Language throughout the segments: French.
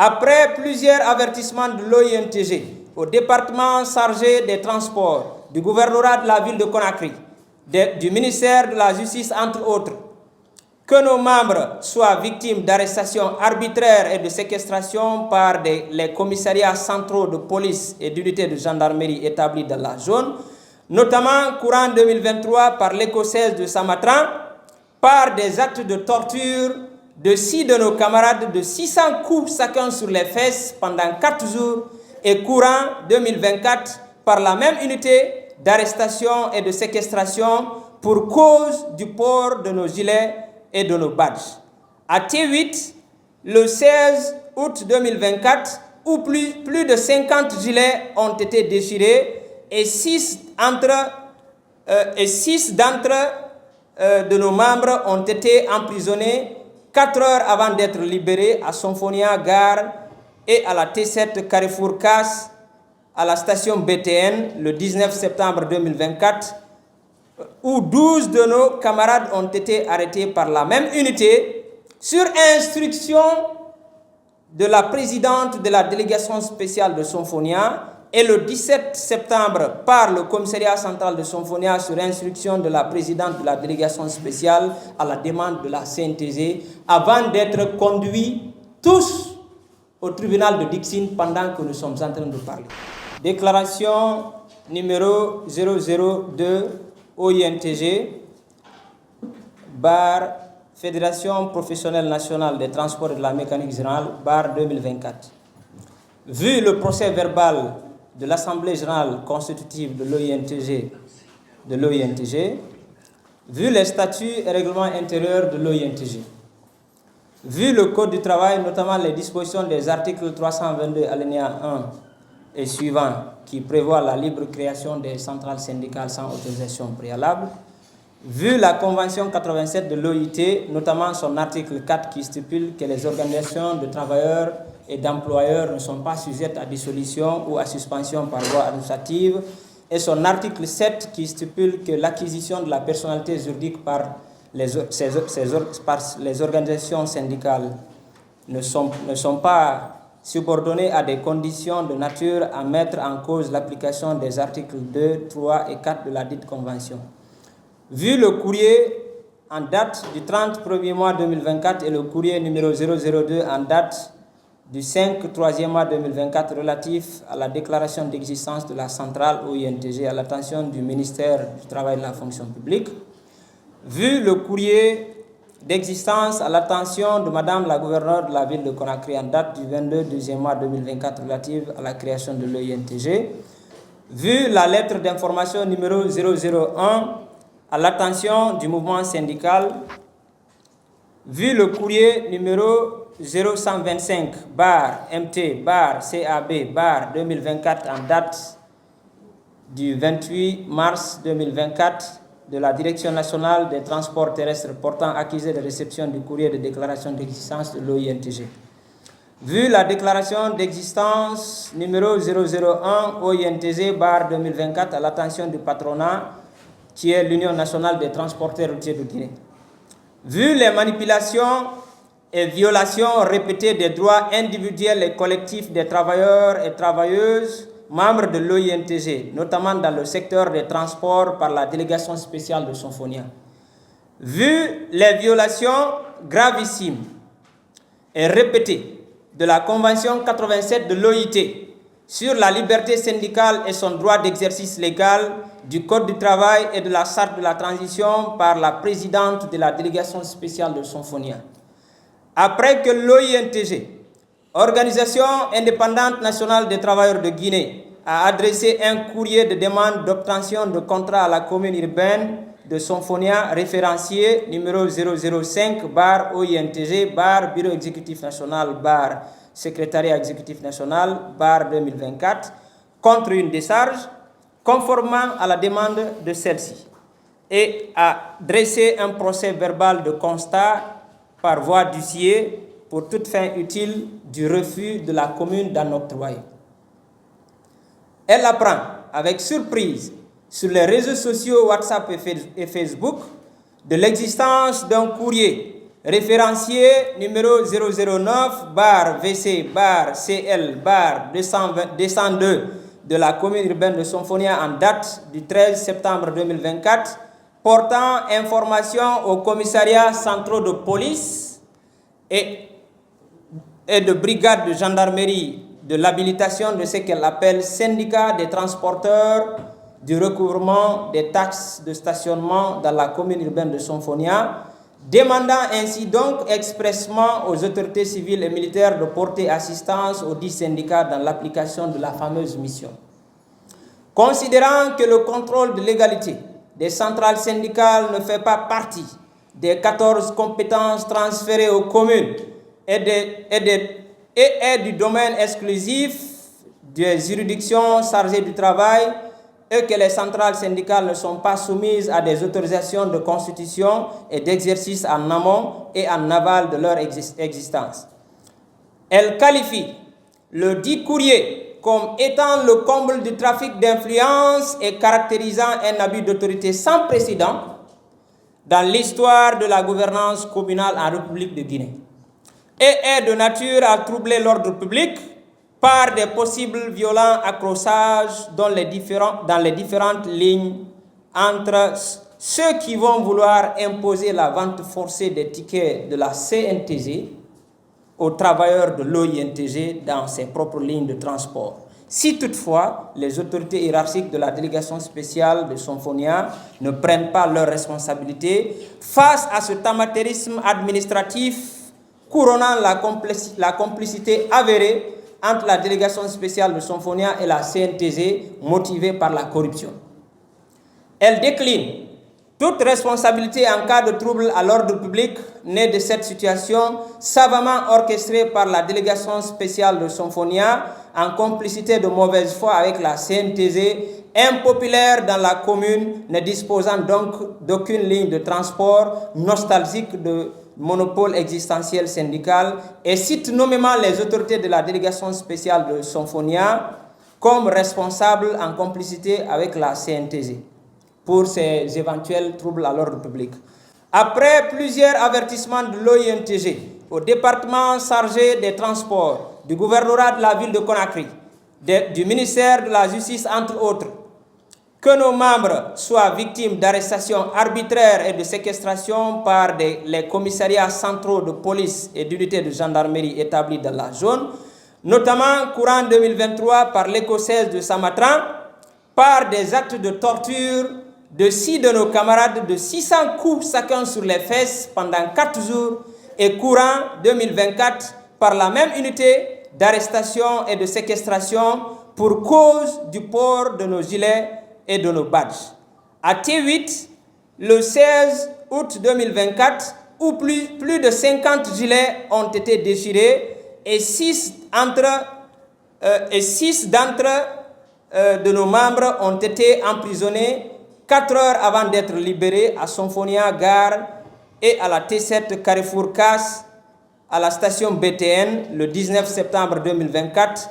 Après plusieurs avertissements de l'OINTG, au département chargé des transports, du gouvernorat de la ville de Conakry, du ministère de la Justice, entre autres, que nos membres soient victimes d'arrestations arbitraires et de séquestration par les commissariats centraux de police et d'unités de gendarmerie établis dans la zone, notamment courant 2023 par l'écossaise de Samatran, par des actes de torture de 6 de nos camarades de 600 coups chacun sur les fesses pendant 4 jours, et courant 2024 par la même unité d'arrestation et de séquestration pour cause du port de nos gilets et de nos badges. À T8, le 16 août 2024, où plus de 50 gilets ont été déchirés et 6 d'entre de nos membres ont été emprisonnés 4 heures avant d'être libérés à Symphonia Gare et à la T7 Carrefour Casse, à la station BTN le 19 septembre 2024, où 12 de nos camarades ont été arrêtés par la même unité sur instruction de la présidente de la délégation spéciale de Symphonia, et le 17 septembre par le commissariat central de Symphonia sur instruction de la présidente de la délégation spéciale à la demande de la CNTG, avant d'être conduits tous au tribunal de Dixine pendant que nous sommes en train de parler. Déclaration numéro 002 OINTG, barre Fédération professionnelle nationale des transports et de la mécanique générale, barre 2024. Vu le procès verbal de l'Assemblée générale constitutive de l'OINTG, vu les statuts et règlements intérieurs de l'OINTG, vu le Code du travail, notamment les dispositions des articles 322 alinéa 1 et suivants qui prévoient la libre création des centrales syndicales sans autorisation préalable, vu la Convention 87 de l'OIT, notamment son article 4 qui stipule que les organisations de travailleurs et d'employeurs ne sont pas sujettes à dissolution ou à suspension par voie administrative, et son article 7 qui stipule que l'acquisition de la personnalité juridique par les organisations syndicales ne sont pas subordonnées à des conditions de nature à mettre en cause l'application des articles 2, 3 et 4 de la dite convention. Vu le courrier en date du 30 1er mois 2024 et le courrier numéro 002 en date du 5 3e mois 2024 relatif à la déclaration d'existence de la centrale OINTG à l'attention du ministère du Travail et de la Fonction publique, vu le courrier d'existence à l'attention de Madame la gouverneure de la ville de Conakry en date du 22 2e mois 2024 relative à la création de l'OINTG, vu la lettre d'information numéro 001 à l'attention du mouvement syndical, vu le courrier numéro 0125-MT-CAB-2024 en date du 28 mars 2024 de la Direction nationale des transports terrestres portant accusé de réception du courrier de déclaration d'existence de l'OINTG. Vu la déclaration d'existence numéro 001 OINTG-2024 à l'attention du patronat, qui est l'Union nationale des transporteurs routiers de Guinée. Vu les manipulations et violations répétées des droits individuels et collectifs des travailleurs et travailleuses membres de l'OINTG, notamment dans le secteur des transports par la délégation spéciale de Symphonia. Vu les violations gravissimes et répétées de la Convention 87 de l'OIT sur la liberté syndicale et son droit d'exercice légal, du Code du travail et de la charte de la transition par la présidente de la délégation spéciale de Symphonia. Après que l'OINTG, Organisation indépendante nationale des travailleurs de Guinée, a adressé un courrier de demande d'obtention de contrat à la commune urbaine de Symphonia référencié numéro 005-OINTG-Bureau exécutif national secrétariat exécutif national 2024 contre une décharge conformément à la demande de celle-ci et a dressé un procès verbal de constat par voie d'huissier pour toute fin utile du refus de la commune d'en octroyer. Elle apprend avec surprise sur les réseaux sociaux WhatsApp et Facebook de l'existence d'un courrier référencié numéro 009/VC/CL/202 de la commune urbaine de Sonfonia en date du 13 septembre 2024, portant information aux commissariats centraux de police et de brigades de gendarmerie de l'habilitation de ce qu'elle appelle syndicat des transporteurs du recouvrement des taxes de stationnement dans la commune urbaine de Sonfonia, demandant ainsi donc expressement aux autorités civiles et militaires de porter assistance aux 10 syndicats dans l'application de la fameuse mission. Considérant que le contrôle de légalité des centrales syndicales ne fait pas partie des 14 compétences transférées aux communes et est du domaine exclusif des juridictions chargées du travail, et que les centrales syndicales ne sont pas soumises à des autorisations de constitution et d'exercice en amont et en aval de leur existence. Elle qualifie le dit courrier comme étant le comble du trafic d'influence et caractérisant un abus d'autorité sans précédent dans l'histoire de la gouvernance communale en République de Guinée, et est de nature à troubler l'ordre public par des possibles violents accrochages dans les différentes lignes entre ceux qui vont vouloir imposer la vente forcée des tickets de la CNTG aux travailleurs de l'OINTG dans ses propres lignes de transport. Si toutefois les autorités hiérarchiques de la délégation spéciale de Sonfonia ne prennent pas leurs responsabilités face à ce amateurisme administratif couronnant la complicité avérée entre la délégation spéciale de Sonfonia et la CNTG motivée par la corruption. Elle décline toute responsabilité en cas de trouble à l'ordre public né de cette situation savamment orchestrée par la délégation spéciale de Sonfonia en complicité de mauvaise foi avec la CNTG, impopulaire dans la commune, ne disposant donc d'aucune ligne de transport, nostalgique de monopole existentiel syndical, et cite nommément les autorités de la délégation spéciale de Sonfonia comme responsables en complicité avec la CNTG pour ces éventuels troubles à l'ordre public. Après plusieurs avertissements de l'OINTG, au département chargé des transports, du gouvernorat de la ville de Conakry, du ministère de la Justice, entre autres, que nos membres soient victimes d'arrestations arbitraires et de séquestration par les commissariats centraux de police et d'unités de gendarmerie établis dans la zone, notamment courant 2023 par l'écossaise de Samatran, par des actes de torture de 6 de nos camarades de 600 coups chacun sur les fesses pendant 4 jours, et courant 2024 par la même unité d'arrestation et de séquestration pour cause du port de nos gilets et de nos badges. À T8, le 16 août 2024, où plus de 50 gilets ont été déchirés et 6 d'entre de nos membres ont été emprisonnés 4 heures avant d'être libérés à Sonfonia Gare et à la T7 Carrefour Casse à la station BTN le 19 septembre 2024,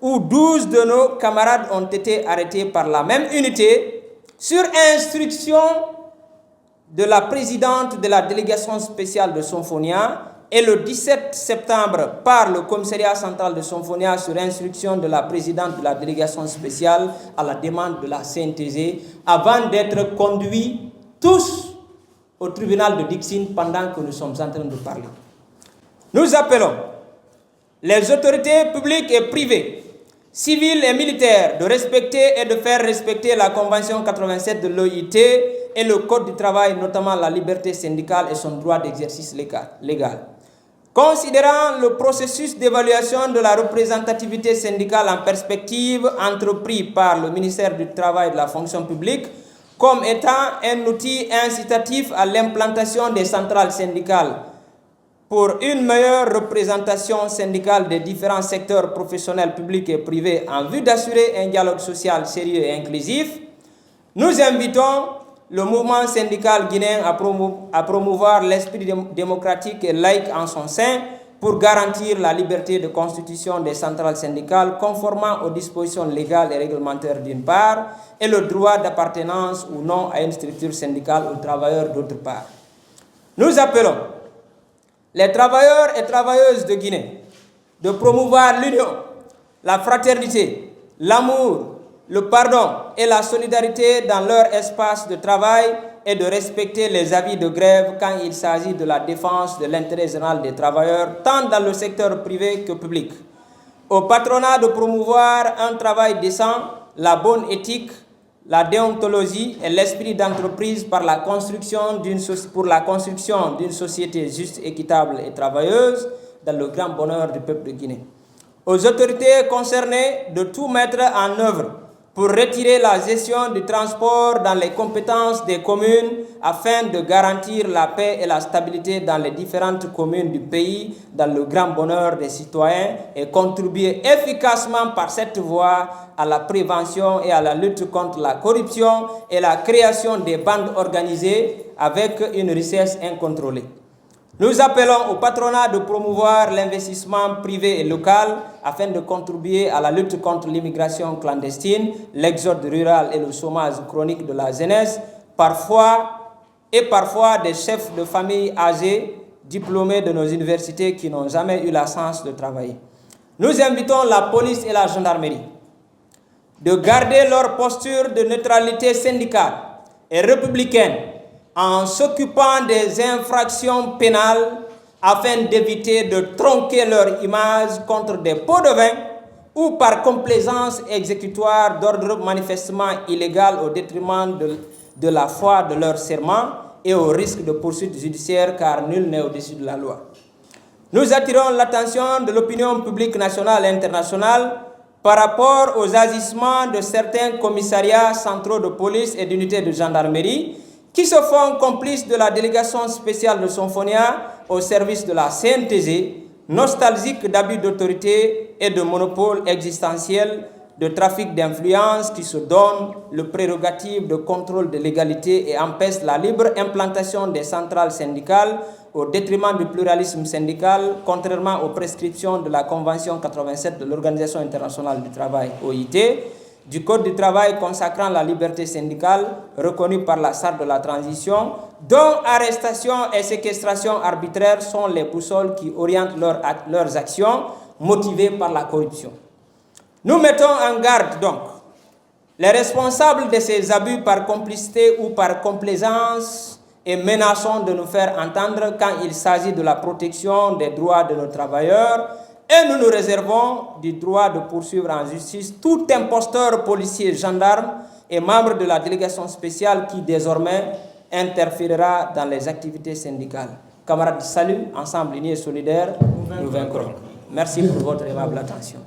où 12 de nos camarades ont été arrêtés par la même unité sur instruction de la présidente de la délégation spéciale de Sonfonia, et le 17 septembre par le commissariat central de Sonfonia sur instruction de la présidente de la délégation spéciale à la demande de la CNTG, avant d'être conduits tous au tribunal de Dixine pendant que nous sommes en train de parler. Nous appelons les autorités publiques et privées, civiles et militaires, de respecter et de faire respecter la Convention 87 de l'OIT et le Code du travail, notamment la liberté syndicale et son droit d'exercice légal. Considérant le processus d'évaluation de la représentativité syndicale en perspective entrepris par le ministère du Travail et de la fonction publique comme étant un outil incitatif à l'implantation des centrales syndicales pour une meilleure représentation syndicale des différents secteurs professionnels publics et privés en vue d'assurer un dialogue social sérieux et inclusif, nous invitons le mouvement syndical guinéen à promouvoir l'esprit démocratique et laïque en son sein pour garantir la liberté de constitution des centrales syndicales conformément aux dispositions légales et réglementaires d'une part, et le droit d'appartenance ou non à une structure syndicale aux travailleurs d'autre part. Nous appelons les travailleurs et travailleuses de Guinée de promouvoir l'union, la fraternité, l'amour, le pardon et la solidarité dans leur espace de travail et de respecter les avis de grève quand il s'agit de la défense de l'intérêt général des travailleurs, tant dans le secteur privé que public. Au patronat de promouvoir un travail décent, la bonne éthique, la déontologie et l'esprit d'entreprise pour la construction d'une société juste, équitable et travailleuse dans le grand bonheur du peuple de Guinée. Aux autorités concernées de tout mettre en œuvre pour retirer la gestion du transport dans les compétences des communes afin de garantir la paix et la stabilité dans les différentes communes du pays, dans le grand bonheur des citoyens et contribuer efficacement par cette voie à la prévention et à la lutte contre la corruption et la création des bandes organisées avec une richesse incontrôlée. Nous appelons au patronat de promouvoir l'investissement privé et local afin de contribuer à la lutte contre l'immigration clandestine, l'exode rural et le chômage chronique de la jeunesse, parfois des chefs de famille âgés, diplômés de nos universités qui n'ont jamais eu la chance de travailler. Nous invitons la police et la gendarmerie de garder leur posture de neutralité syndicale et républicaine en s'occupant des infractions pénales afin d'éviter de tronquer leur image contre des pots de vin ou par complaisance exécutoire d'ordre manifestement illégal au détriment de la foi de leur serment et au risque de poursuites judiciaires car nul n'est au-dessus de la loi. Nous attirons l'attention de l'opinion publique nationale et internationale par rapport aux agissements de certains commissariats centraux de police et d'unités de gendarmerie qui se font complices de la délégation spéciale de Symphonia au service de la CNTG, nostalgique d'abus d'autorité et de monopole existentiel, de trafic d'influence qui se donne le prérogative de contrôle de l'égalité et empêche la libre implantation des centrales syndicales au détriment du pluralisme syndical, contrairement aux prescriptions de la Convention 87 de l'Organisation internationale du travail, OIT, du Code du travail consacrant la liberté syndicale reconnue par la Charte de la transition, dont arrestation et séquestration arbitraire sont les boussoles qui orientent leurs actions motivées par la corruption. Nous mettons en garde donc les responsables de ces abus par complicité ou par complaisance et menaçons de nous faire entendre quand il s'agit de la protection des droits de nos travailleurs. Et nous nous réservons du droit de poursuivre en justice tout imposteur, policier, gendarme et membre de la délégation spéciale qui désormais interférera dans les activités syndicales. Camarades, salut, ensemble unis et solidaires, nous vaincrons. Merci pour votre aimable attention.